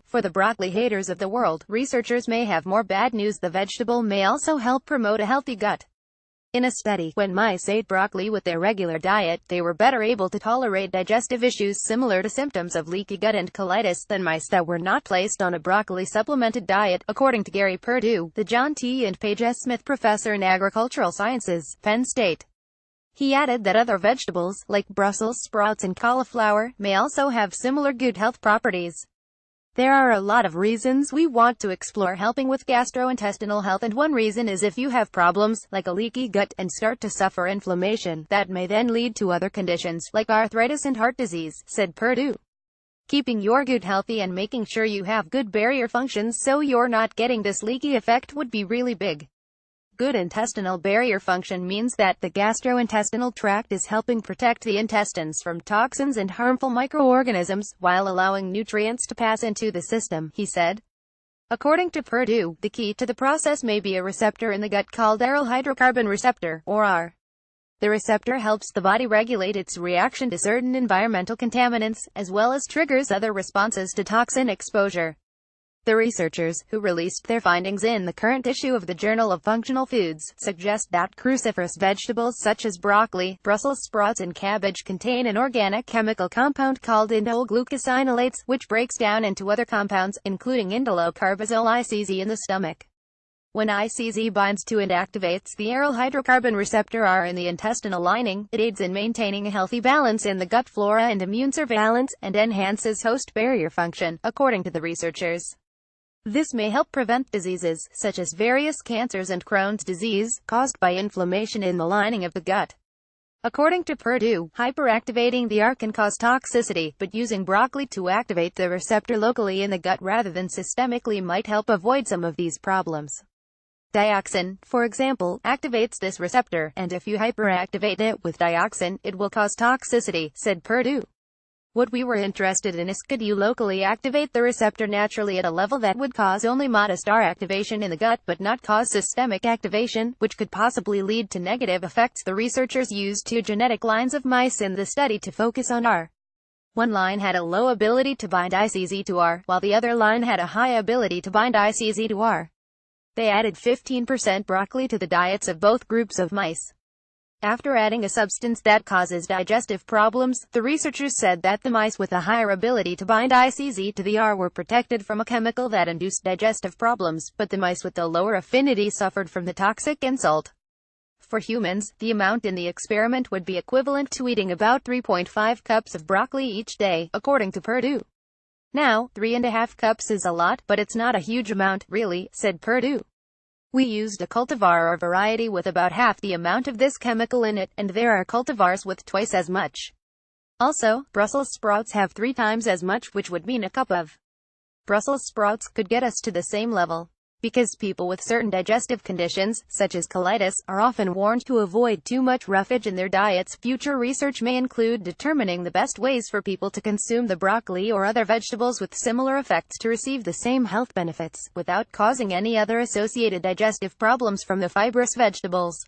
For the broccoli haters of the world, researchers may have more bad news. The vegetable may also help promote a healthy gut. In a study, when mice ate broccoli with their regular diet, they were better able to tolerate digestive issues similar to symptoms of leaky gut and colitis than mice that were not placed on a broccoli-supplemented diet, according to Gary Perdue, the John T. and Paige S. Smith Professor in Agricultural Sciences, Penn State. He added that other vegetables, like Brussels sprouts and cauliflower, may also have similar good health properties. There are a lot of reasons we want to explore helping with gastrointestinal health, and one reason is if you have problems, like a leaky gut, and start to suffer inflammation, that may then lead to other conditions, like arthritis and heart disease, said Perdue. Keeping your gut healthy and making sure you have good barrier functions so you're not getting this leaky effect would be really big. Good intestinal barrier function means that the gastrointestinal tract is helping protect the intestines from toxins and harmful microorganisms, while allowing nutrients to pass into the system, he said. According to Perdue, the key to the process may be a receptor in the gut called aryl hydrocarbon receptor, or AR. The receptor helps the body regulate its reaction to certain environmental contaminants, as well as triggers other responses to toxin exposure. The researchers, who released their findings in the current issue of the Journal of Functional Foods, suggest that cruciferous vegetables such as broccoli, Brussels sprouts and cabbage contain an organic chemical compound called indole glucosinolates, which breaks down into other compounds, including indolocarbazole ICZ in the stomach. When ICZ binds to and activates the aryl hydrocarbon receptor R in the intestinal lining, it aids in maintaining a healthy balance in the gut flora and immune surveillance, and enhances host barrier function, according to the researchers. This may help prevent diseases, such as various cancers and Crohn's disease, caused by inflammation in the lining of the gut. According to Perdue, hyperactivating the AR can cause toxicity, but using broccoli to activate the receptor locally in the gut rather than systemically might help avoid some of these problems. Dioxin, for example, activates this receptor, and if you hyperactivate it with dioxin, it will cause toxicity, said Perdue. What we were interested in is, could you locally activate the receptor naturally at a level that would cause only modest R activation in the gut but not cause systemic activation, which could possibly lead to negative effects. The researchers used two genetic lines of mice in the study to focus on R. One line had a low ability to bind ICZ to R, while the other line had a high ability to bind ICZ to R. They added 15% broccoli to the diets of both groups of mice. After adding a substance that causes digestive problems, the researchers said that the mice with a higher ability to bind ICZ to the R were protected from a chemical that induced digestive problems, but the mice with the lower affinity suffered from the toxic insult. For humans, the amount in the experiment would be equivalent to eating about 3.5 cups of broccoli each day, according to Perdue. Now, 3.5 cups is a lot, but it's not a huge amount, really, said Perdue. We used a cultivar or variety with about half the amount of this chemical in it, and there are cultivars with twice as much. Also, Brussels sprouts have 3 times as much, which would mean a cup of Brussels sprouts could get us to the same level. Because people with certain digestive conditions, such as colitis, are often warned to avoid too much roughage in their diets, future research may include determining the best ways for people to consume the broccoli or other vegetables with similar effects to receive the same health benefits, without causing any other associated digestive problems from the fibrous vegetables.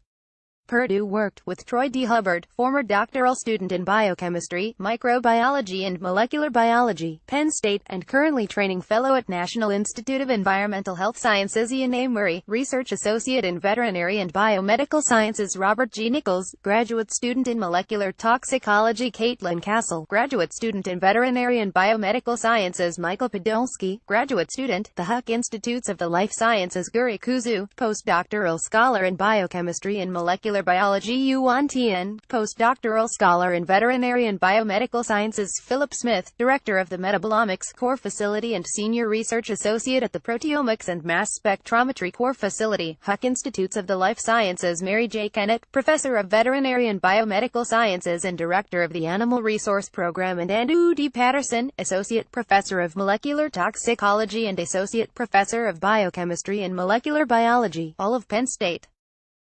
Perdue worked with Troy D. Hubbard, former doctoral student in biochemistry, microbiology and molecular biology, Penn State, and currently training fellow at National Institute of Environmental Health Sciences. Ian A. Murray, research associate in veterinary and biomedical sciences. Robert G. Nichols, graduate student in molecular toxicology. Caitlin Castle, graduate student in veterinary and biomedical sciences. Michael Podolsky, graduate student, the Huck Institutes of the Life Sciences. Guri Kuzu, postdoctoral scholar in biochemistry and molecular biology. Yuan Tian, postdoctoral scholar in veterinary and biomedical sciences. Philip Smith, director of the Metabolomics Core Facility and senior research associate at the Proteomics and Mass Spectrometry Core Facility, Huck Institutes of the Life Sciences. Mary J. Kennett, professor of veterinary and biomedical sciences and director of the Animal Resource Program, and Andrew D. Patterson, associate professor of molecular toxicology and associate professor of biochemistry and molecular biology, all of Penn State.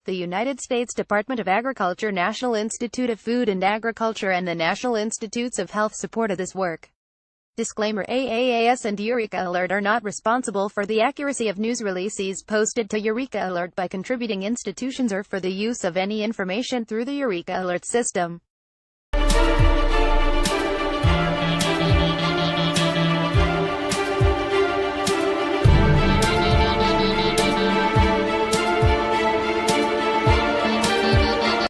The United States Department of Agriculture, National Institute of Food and Agriculture, and the National Institutes of Health supported this work. Disclaimer: AAAS and Eureka Alert are not responsible for the accuracy of news releases posted to Eureka Alert by contributing institutions or for the use of any information through the Eureka Alert system.